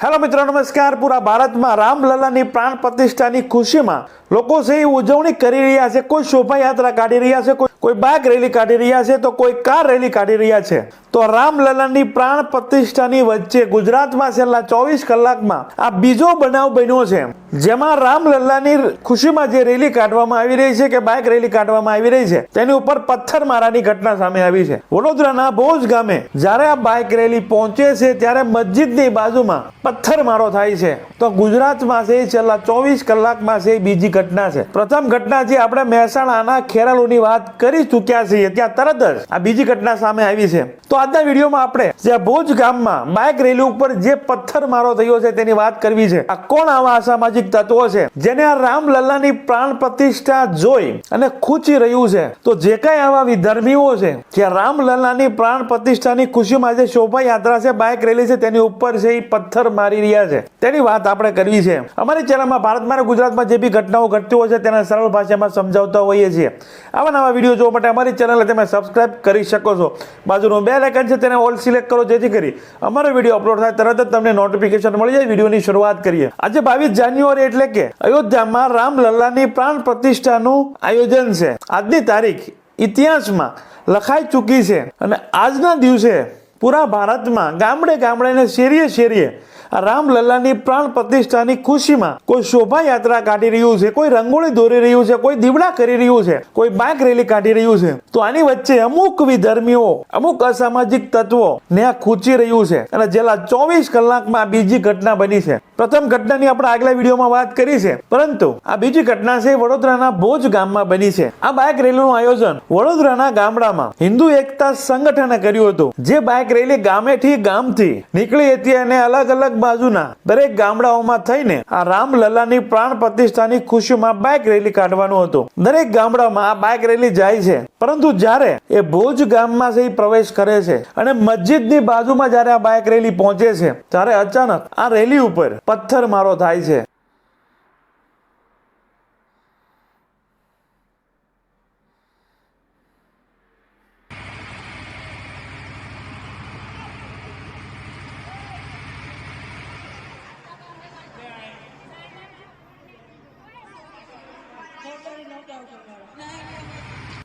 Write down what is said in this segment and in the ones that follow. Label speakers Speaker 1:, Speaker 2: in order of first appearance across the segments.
Speaker 1: Hello मित्रों नमस्कार। पूरा भारत में रामलल्लाની प्राण प्रतिष्ठाની ખુશીમાં લોકો છે ઉજવણી કરી રહ્યા છે। કોઈ શોભાયાત્રા કાઢી રહ્યા છે, કોઈ બાઇક રેલી કાઢી રહ્યા છે, તો કોઈ કાર રેલી કાઢી રહ્યા છે। તો રામલલ્લાની પ્રાણ પ્રતિષ્ઠાની વચ્ચે ગુજરાતમાં છેલ્લા 24 કલાકમાં આ બીજો બનાવ બન્યો છે, જેમાં રામલલ્લાની ખુશીમાં જે રેલી કાઢવામાં આવી રહી છે કે બાઇક રેલી કાઢવામાં આવી રહી છે તેની ઉપર પથ્થરમારાની ઘટના સામે આવી છે। વડોદરાના ભોજ ગામે જ્યારે આ બાઇક રેલી પહોંચે છે ત્યારે મસ્જિદની બાજુમાં પથ્થરમારો થાય છે। તો ગુજરાતમાં છે છેલ્લા 24 કલાકમાં છે બીજી ઘટના છે। પ્રથમ ઘટના જે આપણે મહેસાણાના ખેરાલુની વાત કરી ચૂક્યા છીએ, ત્યાં તરત જ આ બીજી ઘટના સામે આવી છે। તો આજના વિડીયોમાં આપણે જે ભોજ ગામમાં બાઇક રેલી ઉપર જે પથ્થરમારો થયો છે તેની વાત કરવી છે। આ કોણ આવા અસામાજિક તત્વો છે જેને આ રામલલ્લાની પ્રાણ પ્રતિષ્ઠા જોઈ અને ખૂંચી રહ્યું છે? તો જે કઈ આવા વિધર્મીઓ છે જે રામલલ્લાની પ્રાણ પ્રતિષ્ઠાની ખુશીમાં જે શોભાયાત્રા છે, બાઇક રેલી છે, તેની ઉપર છે એ પથ્થર મારી રહ્યા છે તેની વાત આપણે કરવી છે। અમારી ચેનલમાં ભારતમાં અને ગુજરાતમાં જે બી ઘટનાઓ ઘટતી હોય છે તેના સરળ ભાષામાં સમજાવતા હોઈએ છીએ। આવા નવા વિડીયો જોવા માટે અમારી ચેનલને તમે સબસ્ક્રાઇબ કરી શકો છો। બાજુનું બેલ આઇકન છે તેને ઓલ સિલેક્ટ કરો, જેથી કરી અમારો વિડીયો અપલોડ થાય તરત જ તમને નોટિફિકેશન મળી જાય। વિડીયોની શરૂઆત કરીએ। આજે 22 જાન્યુઆરી એટલે કે અયોધ્યામાં રામલલ્લાની પ્રાણ પ્રતિષ્ઠાનું આયોજન છે। આજની તારીખ ઇતિહાસમાં લખાઈ ચૂકી છે અને આજના દિવસે પૂરા ભારતમાં ગામડે ગામડે ને શેરીએ શેરીએ રામલલ્લાની પ્રાણ પ્રતિષ્ઠાની ખુશીમાં કોઈ શોભાયાત્રા કાઢી રહ્યું છે, કોઈ રંગોળી દોરી રહ્યું છે, કોઈ દીવડા કરી રહ્યું છે, કોઈ બાઇક રેલી કાઢી રહ્યું છે। તો આની વચ્ચે અમુક વિધર્મીઓ, અમુક અસામાજિક તત્વો ને આ ખૂંચી રહ્યું છે અને છેલ્લા 24 કલાકમાં બીજી ઘટના બની છે। પ્રથમ ઘટનાની આપણે આગલા વિડીયોમાં વાત કરી છે, પરંતુ આ બીજી ઘટના છે વડોદરાના ભોજ ગામમાં બની છે। આ બાઇક રેલીનું આયોજન વડોદરાના ગામડામાં હિન્દુ એકતા સંગઠને કર્યું હતું। જે બાઇક રેલી ગામેથી ગામથી નીકળી હતી અને અલગ અલગ બાજુના દરેક ગામડાઓમાં થઈને આ રામલલ્લાની પ્રાણ પ્રતિષ્ઠાની ખુશીમાં બાઇક રેલી કાઢવાનું હતું। દરેક ગામડામાં આ બાઇક રેલી જાય છે, પરંતુ જ્યારે એ ભોજ ગામમાં છે પ્રવેશ કરે છે અને મસ્જિદની બાજુમાં જ્યારે આ બાઇક રેલી પહોંચે છે ત્યારે અચાનક આ રેલી ઉપર પથ્થરમારો થાય છે।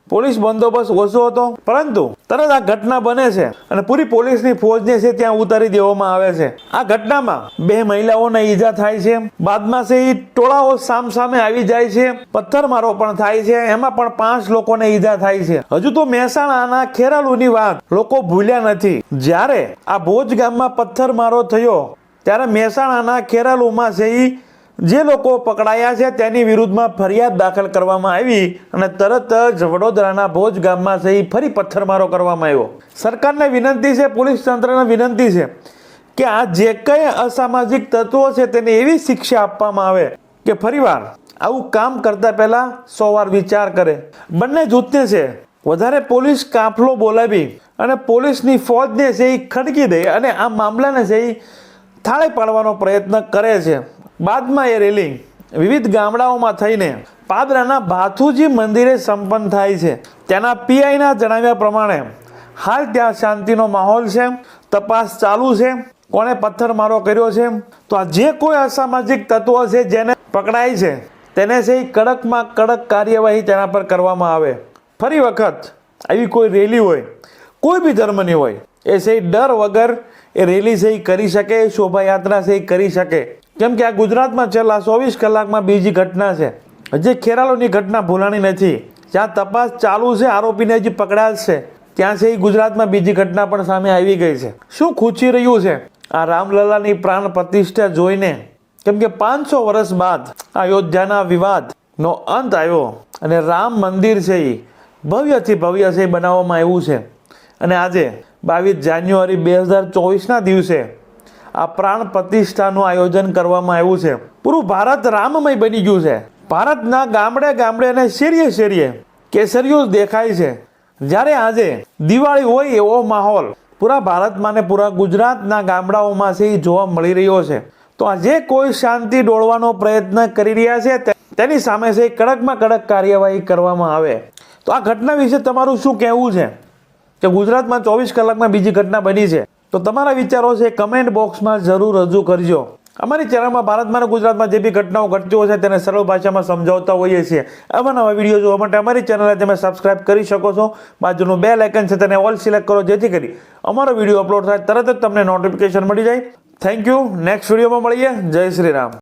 Speaker 1: પોલીસ બંદોબસ્ત ઓછો હતો, પરંતુ તરત આ ઘટના બને છે અને પૂરી પોલીસની ફોજને છે ત્યાં ઉતારી દેવામાં આવે છે। આ ઘટનામાં 2 મહિલાઓને ઈજા થાય છે। બાદમાં છે એ ટોળાઓ સામસામે આવી જાય છે, પથ્થરમારો પણ થાય છે, એમાં પણ 5 લોકોને ઈજા થાય છે। હજુ તો મહેસાણાના ખેરાલુની વાત લોકો ભૂલ્યા નથી। જ્યારે આ ભોજ ગામમાં પથ્થરમારો થયો ત્યારે મહેસાણાના ખેરાલુમાં છે જે લોકો પકડાયા છે તેની વિરુદ્ધમાં ફરિયાદ દાખલ કરવામાં આવી અને તરત જ વડોદરાના ભોજ ગામમાં છે ફરી પથ્થરમારો કરવામાં આવ્યો। સરકારને વિનંતી છે, પોલીસ તંત્રને વિનંતી છે કે આ જે કંઈ અસામાજિક તત્વો છે તેને એવી શિક્ષા આપવામાં આવે કે ફરીવાર આવું કામ કરતા પહેલા 100 વાર વિચાર કરે। બંને જૂથને છે વધારે પોલીસ કાફલો બોલાવી અને પોલીસની ફોજને છે એ ખડકી દે અને આ મામલાને છે એ થાળે પાડવાનો પ્રયત્ન કરે છે। બાદમાં એ રેલી વિવિધ ગામડાઓમાં થઈને પાદરાના ભાથુજી મંદિરે સંપન્ન થાય છે। ત્યાંના પીઆઈના જણાવ્યા પ્રમાણે હાલ ત્યાં શાંતિનો માહોલ છે, તપાસ ચાલુ છે કોણે પથ્થરમારો કર્યો છે। તો આ જે કોઈ અસામાજિક તત્વો છે જેને પકડાય છે તેને છે કડકમાં કડક કાર્યવાહી તેના પર કરવામાં આવે। ફરી વખત આવી કોઈ રેલી હોય, કોઈ બી ધર્મની હોય, એ છે ડર વગર એ રેલી છે કરી શકે, શોભાયાત્રા છે કરી શકે। કેમ કે આ ગુજરાતમાં છેલ્લા 24 કલાકમાં બીજી ઘટના છે। હજી ખેરાલુની ઘટના ભૂલાણી નથી, જ્યાં તપાસ ચાલુ છે, આરોપીને હજી પકડાયા છે, ત્યાં છે ગુજરાતમાં બીજી ઘટના પણ સામે આવી ગઈ છે। શું ખૂંચી રહ્યું છે આ રામલલ્લાની પ્રાણ પ્રતિષ્ઠા જોઈને? કેમ કે 500 વર્ષ બાદ અયોધ્યાના વિવાદનો અંત આવ્યો અને રામ મંદિર છે એ ભવ્યથી ભવ્ય છે બનાવવામાં આવ્યું છે અને આજે 22 જાન્યુઆરી 2024ના દિવસે આ પ્રાણ પ્રતિષ્ઠાનું આયોજન કરવામાં આવ્યું છે। પૂરું ભારત રામમય બની ગયું છે। ભારતના ગામડે ગામડે અને શેરીએ શેરીએ કેસરીઓ દેખાય છે। જ્યારે આજે દિવાળી હોય એવો માહોલ પૂરા ભારતમાં ને પૂરા ગુજરાતના ગામડાઓમાં છે એ જોવા મળી રહ્યો છે। તો આ જે કોઈ શાંતિ ડોળવાનો પ્રયત્ન કરી રહ્યા છે તેની સામે છે કડકમાં કડક કાર્યવાહી કરવામાં આવે। તો આ ઘટના વિશે તમારું શું કહેવું છે કે ગુજરાતમાં 24 કલાકમાં બીજી ઘટના બની છે? તો તમારા વિચારો છે કમેન્ટ બોક્સમાં જરૂર રજૂ કરજો. અમારી ચેનલમાં ભારતમાં અને ગુજરાતમાં જે બી ઘટનાઓ ઘટતી હોય છે તેને સરળ ભાષામાં સમજાવતા હોઈએ છીએ. આવા નવા વિડીયો જોવા માટે અમારી ચેનલને તમે સબસ્ક્રાઇબ કરી શકો છો. બાજુનું બેલ આઇકન છે તેને ઓલ સિલેક્ટ કરો, જેથી કરી અમારો વિડીયો અપલોડ થાય તરત જ તમને નોટિફિકેશન મળી જાય. Thank you. નેક્સ્ટ વિડીયોમાં મળીએ. જય શ્રી રામ.